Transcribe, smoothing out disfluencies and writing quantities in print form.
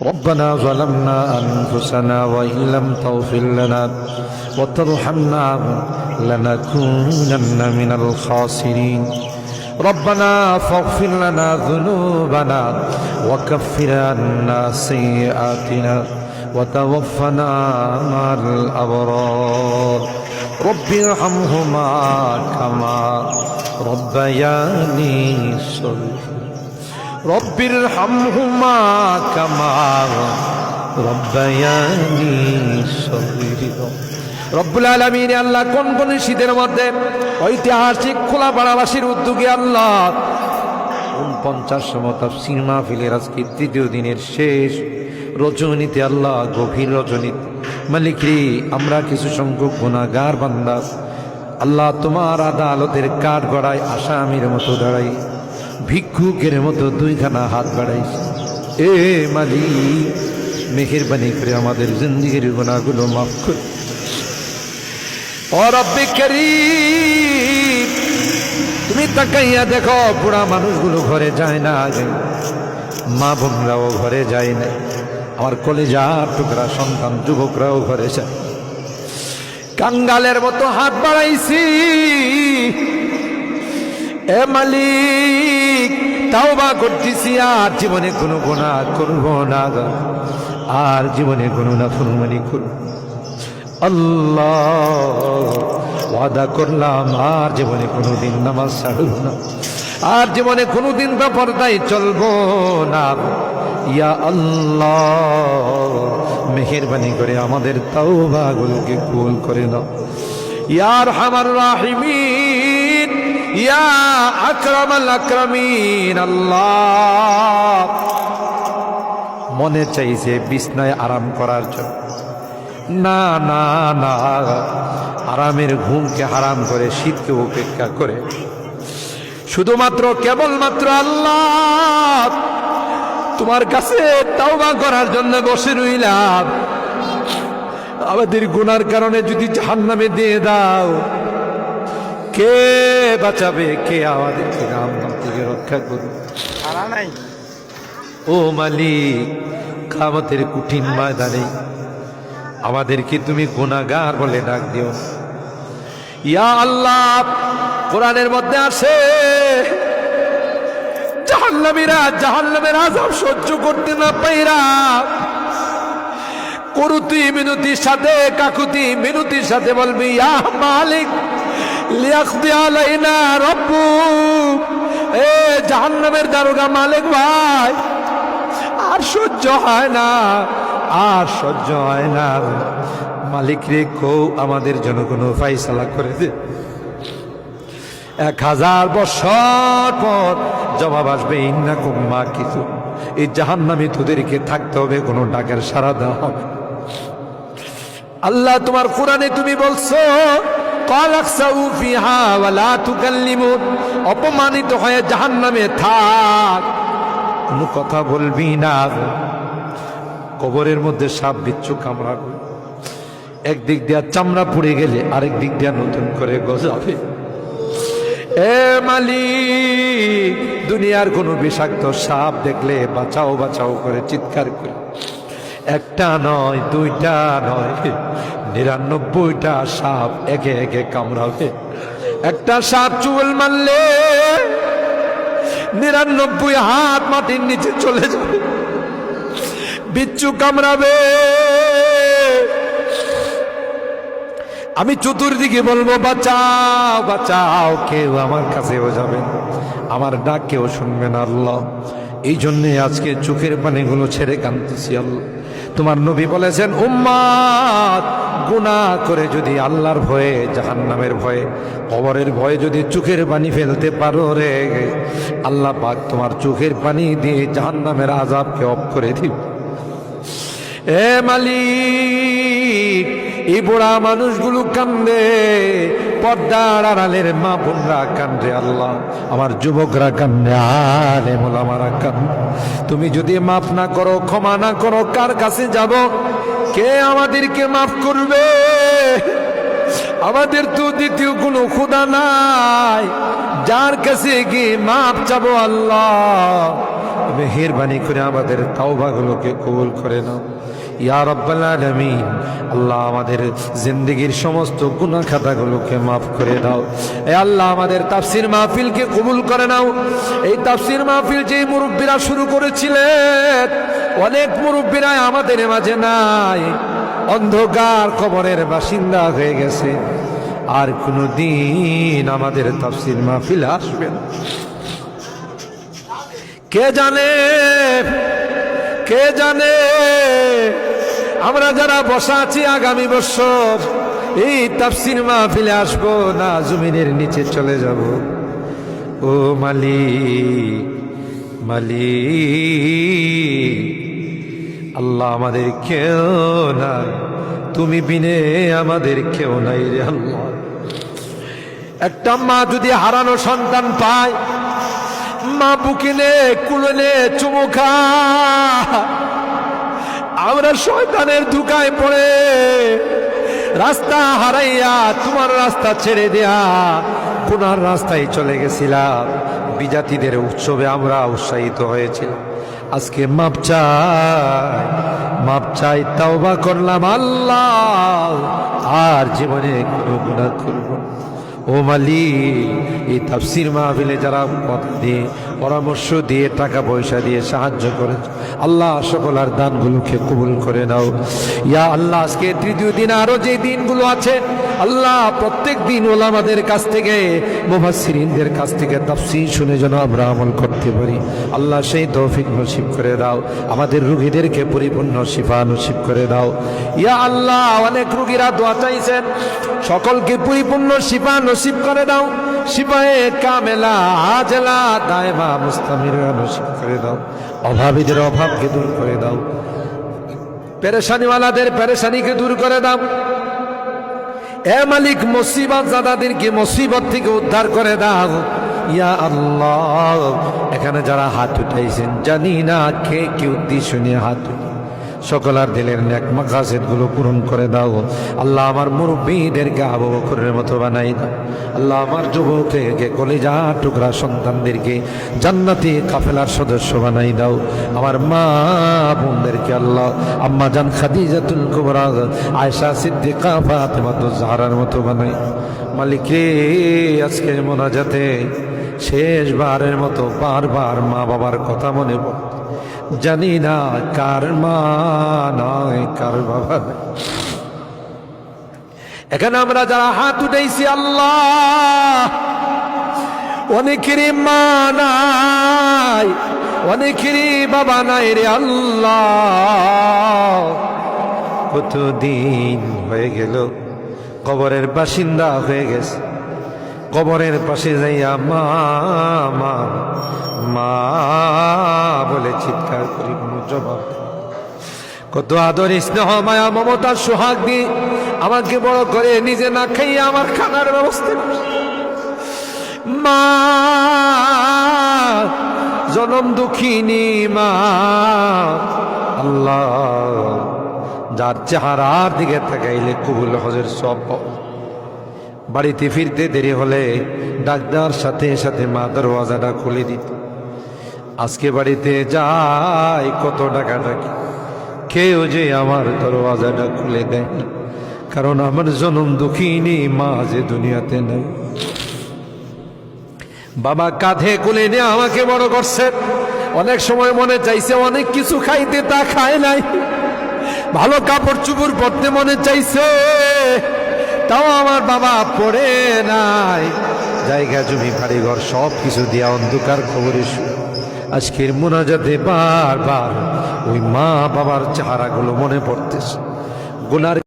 ربنا ظلمنا أنفسنا وإن لم تغفر لنا وترحمنا لنكونن من الخاسرين ربنا فاغفر لنا ذنوبنا وكفر عنا سيئاتنا وتوفنا مع الأبرار رب ارحمهما كما ربياني صغيرا رب ارحمهما كما ربياني صغيرا রব্বুল আলামিন আল্লাহ কোন কোন শীতের মধ্যে ঐতিহাসিক খোলাপাড়াবাসীর উদ্যোগে আল্লাহ 49তম তাফসীর মাহফিলের আজকে তৃতীয় দিনের শেষ রজনীতে আল্লাহ গভীর রজনীতে মালিক রে আমরা কিছু সংখ্যক গুনাহগার বান্দা আল্লাহ তোমার আদালতের কাঠ গড়ায় আসামির মতো দাঁড়াই ভিক্ষুকের মতো দুইখানা হাত বাড়াইছি এ মালিক মেহেরবানি করে আমাদের জিন্দেগির গুনাহগুলো মাফ কর ও রব্বে কারীম তুমি তাকাইয়া দেখো বুড়া মানুষগুলো ঘরে যায় না আগে মা বোনরাও ঘরে যায় না আমার কলিজার টুকরা সন্তান যুবকরাও ঘরে যায় কাঙ্গালের মতো হাত বাড়াইছি এ মালিক তাওবা করতেছি আর জীবনে কোনো গুনাহ করব না আর জীবনে কোনো নাফরমানি করব আল্লাহ ওয়াদা করলাম আর জীবনে কোনোদিন নামাজ ছাড়ব না আর জীবনে কোনোদিন বেপরদায় চলবো না ইয়া আল্লাহ মেহেরবানি করে আমাদের তাওবাগুলোকে কবুল করে নাও ইয়া আরহামার রাহিমিন ইয়া আকরামাল আকরামিন আল্লাহ মনে চাইছে বিছনায় আরাম করার জন্য না না না আরামের ঘুমকে হারাম করে শীতকে উপেক্ষা করে শুধুমাত্র কেবলমাত্র আল্লাহ তোমার কাছে তাওবা করার জন্য বসে রইলাম আমাদের গুনার কারণে যদি জাহান্নামে দিয়ে দাও কে বাঁচাবে কে আমাদেরকে জাহান্নাম থেকে রক্ষা করবে ও মালিক কিয়ামতের কঠিন ময়দানে আমাদেরকে তুমি গুনাহগার বলে ডাক দিও ইয়া আল্লাহ কোরআনের মধ্যে আছে জাহান্নামীরা জাহান্নামের আযাব সহ্য করতে না পাইরা কুরুতি মিনতির সাথে কাকুতি মিনতির সাথে বলবি ইয়া মালিক লিয়াকদি আলাইনা রাব্বুক এ জাহান্নামের দারোগা মালিক ভাই আর সহ্য হয় না আর সহ্য হয় না মালিক রে কো আমাদের জন্য কোনো ফায়সালা করে দে 1000 বছর পর জবাব আসবে ইন্নাকুম মাকিসুন এই জাহান্নামে তোদেরকে থাকতে হবে কোনো ডাকের সাড়া দেওয়া হবে আল্লাহ তোমার কোরআনে তুমি বলছো ক্বালাকসাউ ফিহা ওয়ালা তুকাল্লিমুন অপমানিত হয়ে জাহান্নামে থাক কোনো কথা বলবি না কবরের মধ্যে সাপ বিচ্ছু কামড়াবে একদিক দিয়া চামড়া পুড়ে গেলে আরেক দিক দিয়া নতুন করে গজাবে এ মালিক দুনিয়ার কোনো বিষাক্ত সাপ দেখলে বাঁচাও বাঁচাও করে চিৎকার করে একটা নয় দুইটা নয় 99টা সাপ একে একে কামড়াবে একটা সাপ চুল মারলে 99 হাত মাটির নিচে চলে যাবে বিচ্ছু কামড়াবে আমি চতুর্দিকে বলবো বাঁচাও বাঁচাও কেউ আমার কাছেও যাবে আমার ডাক কেউ শুনবে না আল্লাহ এই জন্য আজকে চোখের পানিগুলো ছেড়ে কাঁদতেছি আল্লাহ তোমার নবী বলেছেন উম্মত গুনাহ করে যদি আল্লাহর ভয়ে জাহান্নামের ভয়ে কবরের ভয়ে যদি চোখের পানি ফেলতে পারো রে আল্লাহ পাক তোমার চোখের পানি দিয়ে জাহান্নামের আযাবকে অফ করে দিবে এ মালিক এই বুড়া মানুষগুলো কান্দে পর্দার আড়ালের মা বোনরা কান্দে আল্লাহ আমার যুবকরা কান্দে আলেম ওলামারা কান্দে তুমি যদি মাফ না করো ক্ষমা না করো কার কাছে যাব কে আমাদেরকে মাফ করবে আমাদের তো দ্বিতীয় কোনো খোদা নাই যার কাছে গিয়ে মাফ চাবো আল্লাহ মেহেরবানি করে আমাদের তাওবাগুলোকে কবুল করে নাও ইয়া রাব্বাল আলামিন। আল্লাহ আমাদের জিন্দেগীর সমস্ত গুনাহ খাতাগুলোকে মাফ করে দাও। এ আল্লাহ আমাদের তাফসীর মাহফিলকে কবুল করে নাও। এই তাফসীর মাহফিল যে মুরব্বীরা শুরু করেছিলেন, অনেক মুরব্বীরা আমাদের মাঝে নাই, অন্ধকার কবরের বাসিন্দা হয়ে গেছে, আর কোনো দিন আমাদের তাফসীর মাহফিল আসবে না। কে জানে, কে জানে আমরা যারা বসা আছি আগামী বছর এই তাফসীর মাহফিলে আসবো না জমিনের নিচে চলে যাব। ও মালিক, মালিক আল্লাহ আমাদের কেউ নাই, তুমি বিনে আমাদের কেউ নাই রে আল্লাহ। একটা মা যদি হারানো সন্তান পায়, মা বুকে নে কুলে নে চুমু খা। আমরা শয়তানের ধোঁকায় পড়ে রাস্তা হারাইয়া তোমার রাস্তা ছেড়ে দেয়া গুনার রাস্তায় চলে গেছিলাম। বিজাতিদের উৎসবে আমরা উৎসাহিত হয়েছিলাম, আজকে মাপ চাই, মাপ চাই, তাওবা করলাম আল্লাহ, আর জীবনে কোনো গুনাহ করব না। ও মালিক, এই তাফসীর মাহফিলে যারা কথা দিয়ে, পরামর্শ দিয়ে, টাকা পয়সা দিয়ে সাহায্য করেছে, আল্লাহ সকলের দানগুলোকে কবুল করে নাও ইয়া আল্লাহ। আজকে তৃতীয় দিন, আরো যে দিনগুলো আছে আল্লাহ, প্রত্যেক দিন ওলামাদের কাছ থেকে, মুফাসসিরিনদের কাছ থেকে তাফসীর শুনে যেন আমরা আমল করতে পারি। আল্লাহ সেই তৌফিক নসিব করে দাও। আমাদের রোগীদেরকে পরিপূর্ণ শিফা নসিব করে দাও ইয়া আল্লাহ। অনেক রোগীরা দোয়া চাইছেন, সকলকে পরিপূর্ণ শিফা নসিব করে দাও। শিফায়ে কামেলা আজলা দায়মা মুস্তামিরা নসিব করে দাও। অভাবীদের অভাবকে দূর করে দাও, পেরেশানিওয়ালাদের পেরেশানিকে দূর করে দাও। এ মালিক, মুসিবত জাদাদেরকে মুসিবত থেকে উদ্ধার করে দাও ইয়া আল্লাহ। এখানে যারা হাত উঠাইছেন, জানি না কে কি উদ্দেশ্য নিয়ে হাত উঠাই, সকলার দিলের নেক মাকাসিদ গুলো পূরণ করে দাও আল্লাহ। আমার মুরব্বীদেরকে আবু বকরের মতো বানাই দাও আল্লাহ। আমার যুবককে কলিজা টুকরা সন্তানদেরকে জান্নাতি কাফেলার সদস্য বানাই দাও। আমার মা বোনদেরকে আল্লাহ, আম্মা জান খাদিজাতুল কুবরা, আয়েশা সিদ্দিকা, ফাতেমাতুজ জাহরার মতো বানাই। মালিক রে, আজকের মোনাজাতে শেষবারের মতো বারবার মা বাবার কথা মনে পড়ে, জানি না কার মা নয় কার বাবা। এখানে আমরা যারা হাত উঠাইছি আল্লাহ, অনেকেরই মা নাই, অনেকেরই বাবা নাই রে আল্লাহ। কতদিন হয়ে গেল কবরের বাসিন্দা হয়ে গেছে, কবরের পাশে যাইয়া মা মা মা বলে চিৎকার করি, কোনো জবাব। কত আদর স্নেহ মায়া মমতার সোহাগ দিয়ে আমাকে বড় করে, নিজে না খাইয়া আমার খানার ব্যবস্থা করে। মা জনম দুঃখিনী মা আল্লাহ, যার চেহারার দিকে তাকাইলে কবুল হজের সব পাওয়া। বাড়িতে ফিরতে দেরি হলে ডাক্তার সাথে সাথে মা দরওয়াজাটা খুলে দিত। আজকে বাড়িতে যাই কত টাকা ডাকি, কেউ যে আমার দরওয়াজাটা খুলে দেয় না, কারণ আমার জনম দুঃখিনী মা যে দুনিয়াতে নেই। বাবা কাঁধে কোলে নিয়ে আমাকে বড় করছে। অনেক সময় মনে চাইছে অনেক কিছু খাইতে, তা খায় নাই। ভালো কাপড় চুপড় পরতে মনে চাইছে, তাও আমার বাবা পড়ে নাই। জায়গা জমি বাড়িঘর সব কিছু দিয়া অন্ধকার খবরে আজকের মোনাজাতে বারবার ওই মা বাবার চেহারাগুলো মনে পড়তেছে। গুনার